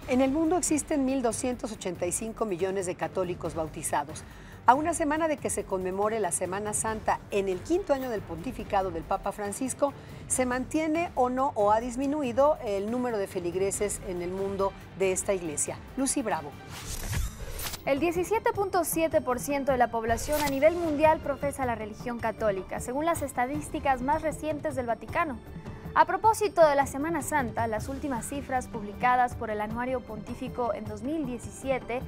En el mundo existen 1.285 millones de católicos bautizados. A una semana de que se conmemore la Semana Santa en el 5º año del pontificado del Papa Francisco, ¿se mantiene o no o ha disminuido el número de feligreses en el mundo de esta iglesia? Lucy Bravo. El 17.7% de la población a nivel mundial profesa la religión católica, según las estadísticas más recientes del Vaticano. A propósito de la Semana Santa, las últimas cifras publicadas por el Anuario Pontífico en 2017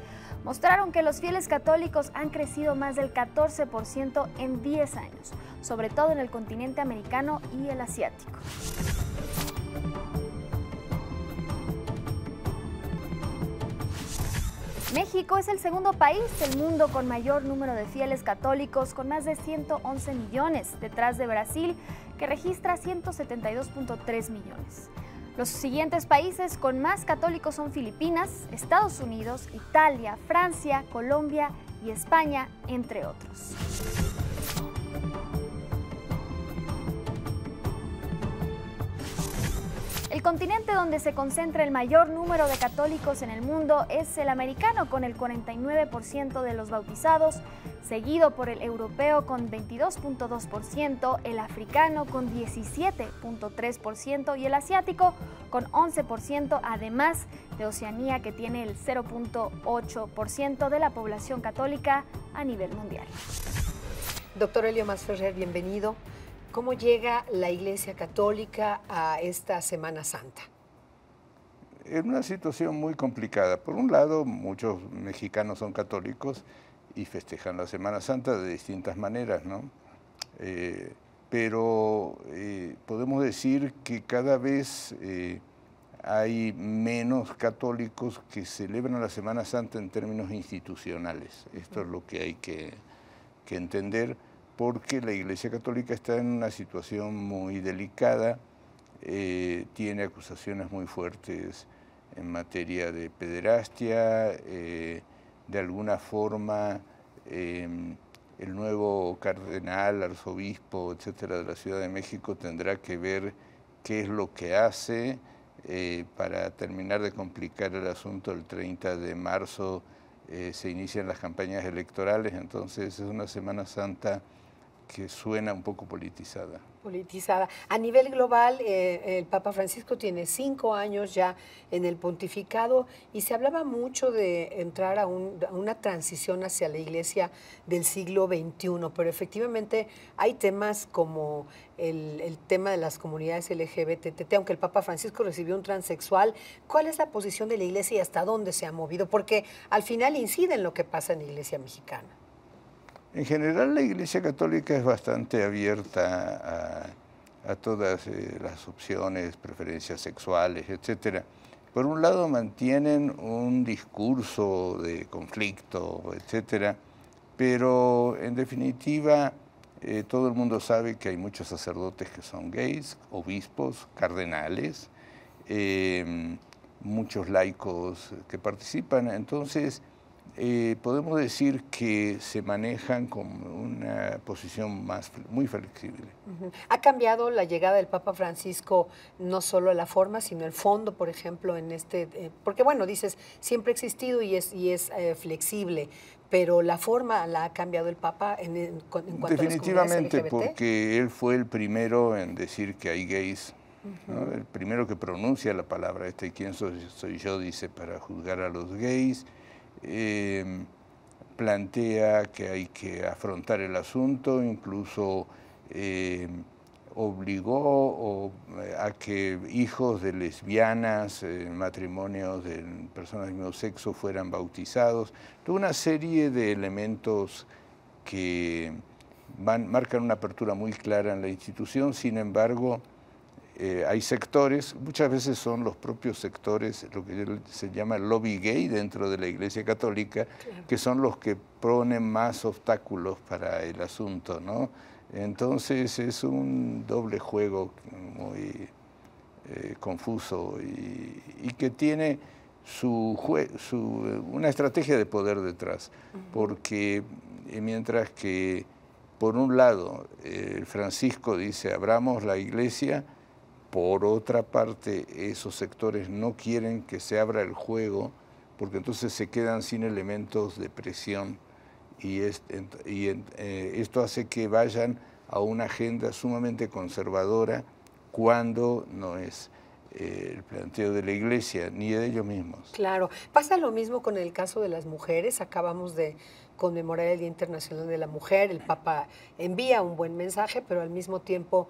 mostraron que los fieles católicos han crecido más del 14% en 10 años, sobre todo en el continente americano y el asiático. México es el segundo país del mundo con mayor número de fieles católicos, con más de 111 millones, detrás de Brasil, que registra 172.3 millones. Los siguientes países con más católicos son Filipinas, Estados Unidos, Italia, Francia, Colombia y España, entre otros. El continente donde se concentra el mayor número de católicos en el mundo es el americano, con el 49% de los bautizados, seguido por el europeo con 22.2%, el africano con 17.3% y el asiático con 11%, además de Oceanía, que tiene el 0.8% de la población católica a nivel mundial. Doctor Helio Masferrer, bienvenido. ¿Cómo llega la Iglesia Católica a esta Semana Santa? En una situación muy complicada. Por un lado, muchos mexicanos son católicos y festejan la Semana Santa de distintas maneras, ¿no? Pero podemos decir que cada vez hay menos católicos que celebran la Semana Santa en términos institucionales. Esto es lo que hay que entender, porque la Iglesia Católica está en una situación muy delicada, tiene acusaciones muy fuertes en materia de pederastia, de alguna forma el nuevo cardenal, arzobispo, etcétera, de la Ciudad de México tendrá que ver qué es lo que hace para terminar de complicar el asunto. El 30 de marzo se inician las campañas electorales, entonces es una Semana Santa que suena un poco politizada. Politizada. A nivel global, el Papa Francisco tiene 5 años ya en el pontificado y se hablaba mucho de entrar a una transición hacia la Iglesia del siglo XXI, pero efectivamente hay temas como el tema de las comunidades LGBT, aunque el Papa Francisco recibió un transexual. ¿Cuál es la posición de la Iglesia y hasta dónde se ha movido? Porque al final incide en lo que pasa en la Iglesia mexicana. En general, la Iglesia Católica es bastante abierta a todas las opciones, preferencias sexuales, etc. Por un lado, mantienen un discurso de conflicto, etc. Pero, en definitiva, todo el mundo sabe que hay muchos sacerdotes que son gays, obispos, cardenales, muchos laicos que participan. Entonces, podemos decir que se manejan con una posición muy flexible. ¿Ha cambiado la llegada del Papa Francisco no solo la forma, sino el fondo, por ejemplo, en porque bueno, dices, siempre ha existido y es flexible, pero la forma la ha cambiado el Papa en cuanto definitivamente, a las comunidades LGBT? Porque él fue el primero en decir que hay gays, ¿no? El primero que pronuncia la palabra ¿quién soy yo? Dice, para juzgar a los gays. Plantea que hay que afrontar el asunto, incluso obligó a que hijos de lesbianas, matrimonios de personas del mismo sexo fueran bautizados. Toda una serie de elementos que marcan una apertura muy clara en la institución. Sin embargo, hay sectores, muchas veces son los propios sectores, lo que se llama el lobby gay dentro de la Iglesia Católica, claro, que son los que ponen más obstáculos para el asunto, ¿no? Entonces es un doble juego muy confuso y que tiene una estrategia de poder detrás, porque mientras que por un lado Francisco dice abramos la Iglesia, Por otra parte, esos sectores no quieren que se abra el juego porque entonces se quedan sin elementos de presión y esto hace que vayan a una agenda sumamente conservadora cuando no es el planteo de la Iglesia ni de ellos mismos. Claro. Pasa lo mismo con el caso de las mujeres. Acabamos de conmemorar el Día Internacional de la Mujer. El Papa envía un buen mensaje, pero al mismo tiempo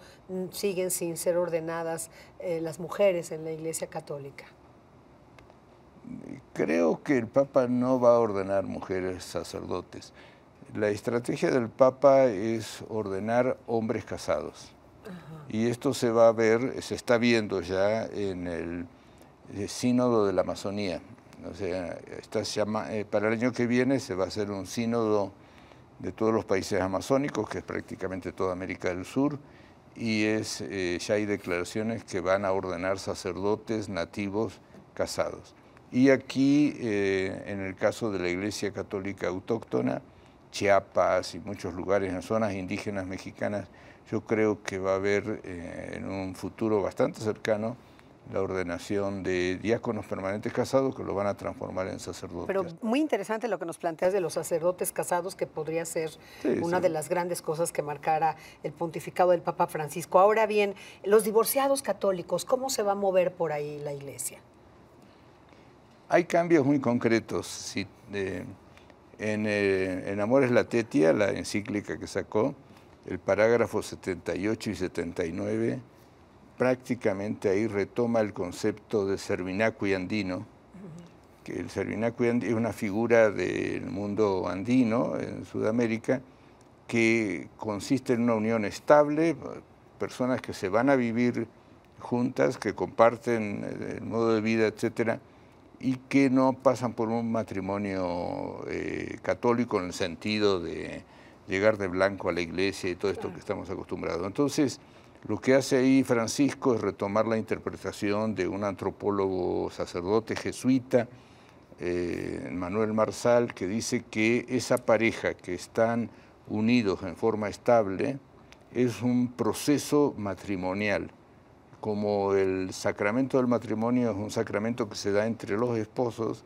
siguen sin ser ordenadas las mujeres en la Iglesia Católica. Creo que el Papa no va a ordenar mujeres sacerdotes. La estrategia del Papa es ordenar hombres casados. Ajá. Y esto se va a ver, se está viendo ya en el sínodo de la Amazonía. O sea, para el año que viene se va a hacer un sínodo de todos los países amazónicos, que es prácticamente toda América del Sur, y ya hay declaraciones que van a ordenar sacerdotes nativos casados. Y aquí, en el caso de la Iglesia Católica Autóctona, Chiapas y muchos lugares en zonas indígenas mexicanas, yo creo que va a haber en un futuro bastante cercano la ordenación de diáconos permanentes casados que lo van a transformar en sacerdotes. Pero muy interesante lo que nos planteas de los sacerdotes casados, que podría ser una de las grandes cosas que marcara el pontificado del Papa Francisco. Ahora bien, los divorciados católicos, ¿cómo se va a mover por ahí la Iglesia? Hay cambios muy concretos. Sí, en Amoris Laetitia, la encíclica que sacó, el parágrafo 78 y 79, prácticamente ahí retoma el concepto de Servinacui andino, que el Servinacui es una figura del mundo andino en Sudamérica que consiste en una unión estable, personas que se van a vivir juntas, que comparten el modo de vida, etcétera, y que no pasan por un matrimonio católico en el sentido de llegar de blanco a la iglesia y todo esto que estamos acostumbrados. Entonces, lo que hace ahí Francisco es retomar la interpretación de un antropólogo sacerdote jesuita, Manuel Marsal, que dice que esa pareja que están unidos en forma estable es un proceso matrimonial. Como el sacramento del matrimonio es un sacramento que se da entre los esposos,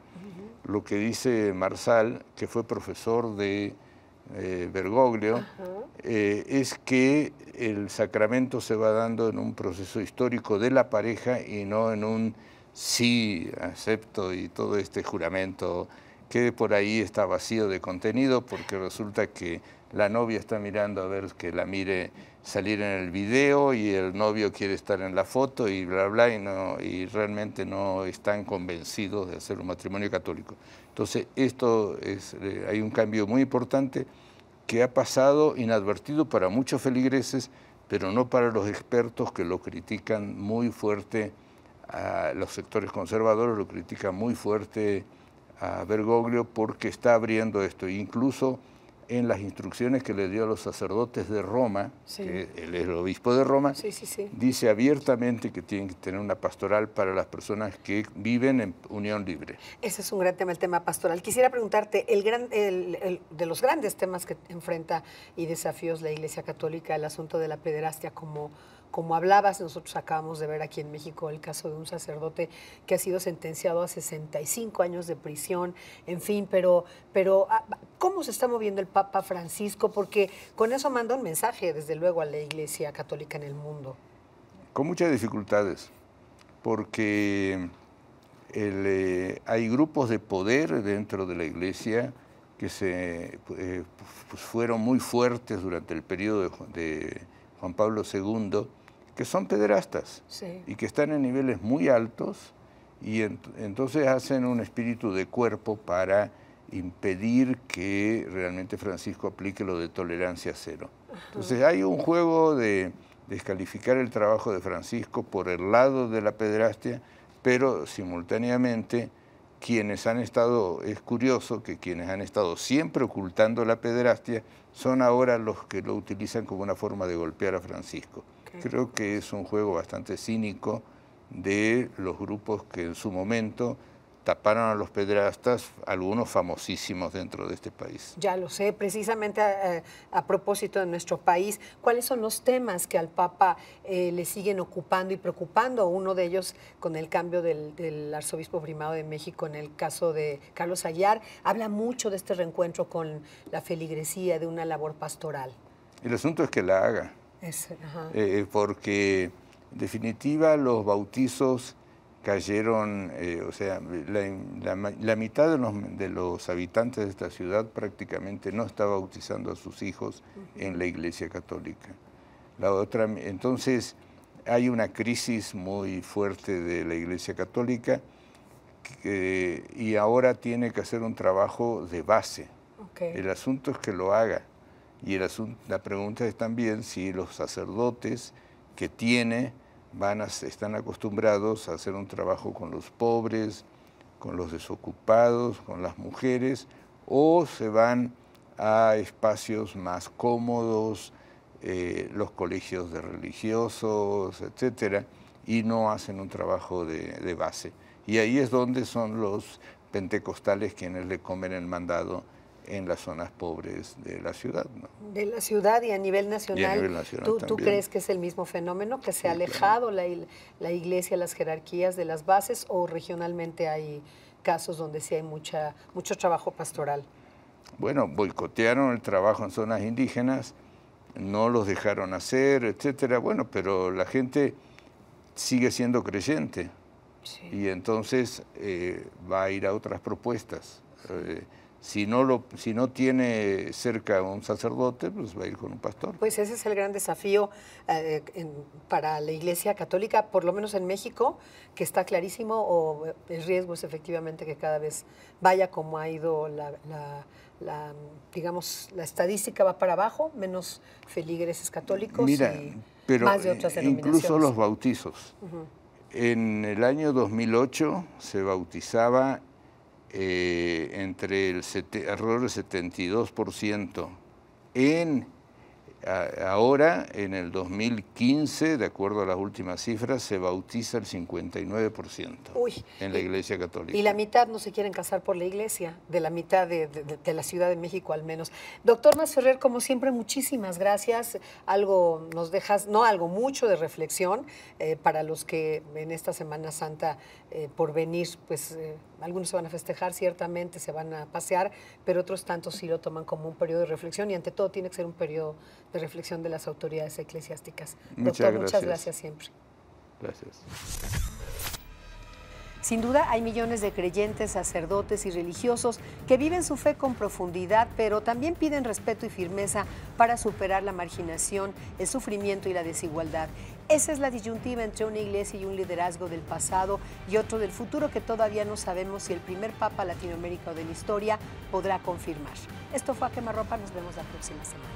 lo que dice Marsal, que fue profesor de Bergoglio, es que el sacramento se va dando en un proceso histórico de la pareja y no en un sí, acepto y todo este juramento que por ahí está vacío de contenido, porque resulta que la novia está mirando a ver que la mire salir en el video y el novio quiere estar en la foto y bla, bla, y realmente no están convencidos de hacer un matrimonio católico. Entonces, hay un cambio muy importante que ha pasado inadvertido para muchos feligreses, pero no para los expertos que lo critican muy fuerte, a los sectores conservadores lo critican muy fuerte a Bergoglio porque está abriendo esto, incluso en las instrucciones que le dio a los sacerdotes de Roma, que él es el obispo de Roma, dice abiertamente que tienen que tener una pastoral para las personas que viven en unión libre. Ese es un gran tema, el tema pastoral. Quisiera preguntarte, de los grandes temas que enfrenta y desafíos la Iglesia Católica, el asunto de la pederastia, como hablabas, nosotros acabamos de ver aquí en México el caso de un sacerdote que ha sido sentenciado a 65 años de prisión, en fin, pero ¿cómo se está moviendo el Papa Francisco? Porque con eso manda un mensaje, desde luego, a la Iglesia Católica en el mundo. Con muchas dificultades, porque hay grupos de poder dentro de la Iglesia que fueron muy fuertes durante el periodo de Juan Pablo II, que son pederastas y que están en niveles muy altos y entonces hacen un espíritu de cuerpo para impedir que realmente Francisco aplique lo de tolerancia cero. Entonces hay un juego de descalificar el trabajo de Francisco por el lado de la pederastia, pero simultáneamente es curioso que quienes han estado siempre ocultando la pederastia son ahora los que lo utilizan como una forma de golpear a Francisco. Creo que es un juego bastante cínico de los grupos que en su momento taparon a los pederastas, algunos famosísimos dentro de este país. Ya lo sé, precisamente a propósito de nuestro país, ¿cuáles son los temas que al Papa le siguen ocupando y preocupando? Uno de ellos, con el cambio del arzobispo primado de México en el caso de Carlos Aguiar, habla mucho de este reencuentro con la feligresía, de una labor pastoral. El asunto es que la haga, porque en definitiva los bautizos cayeron, o sea, la mitad de los habitantes de esta ciudad prácticamente no está bautizando a sus hijos en la Iglesia Católica. Entonces hay una crisis muy fuerte de la Iglesia Católica y ahora tiene que hacer un trabajo de base. El asunto es que lo haga y la pregunta es también si los sacerdotes que tiene están acostumbrados a hacer un trabajo con los pobres, con los desocupados, con las mujeres, o se van a espacios más cómodos, los colegios de religiosos, etcétera, y no hacen un trabajo de base. Y ahí es donde son los pentecostales quienes le comen el mandado en las zonas pobres de la ciudad, ¿no? De la ciudad y a nivel nacional. ¿Tú crees que es el mismo fenómeno, que se ha alejado la Iglesia, las jerarquías de las bases, o regionalmente hay casos donde sí hay mucho trabajo pastoral? Bueno, boicotearon el trabajo en zonas indígenas, no los dejaron hacer, etcétera. Bueno, pero la gente sigue siendo creyente y entonces va a ir a otras propuestas. Si no tiene cerca un sacerdote, pues va a ir con un pastor. Pues ese es el gran desafío para la Iglesia Católica, por lo menos en México, que está clarísimo, o el riesgo es efectivamente que cada vez vaya como ha ido digamos, la estadística va para abajo, menos feligreses católicos. Mira, pero más de otras denominaciones. Incluso los bautizos. En el año 2008 se bautizaba entre alrededor del 72%. Ahora, en el 2015, de acuerdo a las últimas cifras, se bautiza el 59% en la Iglesia Católica. Y la mitad no se quieren casar por la Iglesia, de la mitad de la Ciudad de México al menos. Doctor Masferrer, como siempre, muchísimas gracias. Algo nos dejas, mucho de reflexión para los que en esta Semana Santa por venir, pues algunos se van a festejar, ciertamente se van a pasear, pero otros tantos sí lo toman como un periodo de reflexión, y ante todo tiene que ser un periodo de reflexión de las autoridades eclesiásticas. Doctor, muchas gracias siempre. Gracias. Sin duda hay millones de creyentes, sacerdotes y religiosos que viven su fe con profundidad, pero también piden respeto y firmeza para superar la marginación, el sufrimiento y la desigualdad. Esa es la disyuntiva entre una iglesia y un liderazgo del pasado y otro del futuro que todavía no sabemos si el primer papa Latinoamérica o de la historia podrá confirmar. Esto fue A Quemarropa, nos vemos la próxima semana.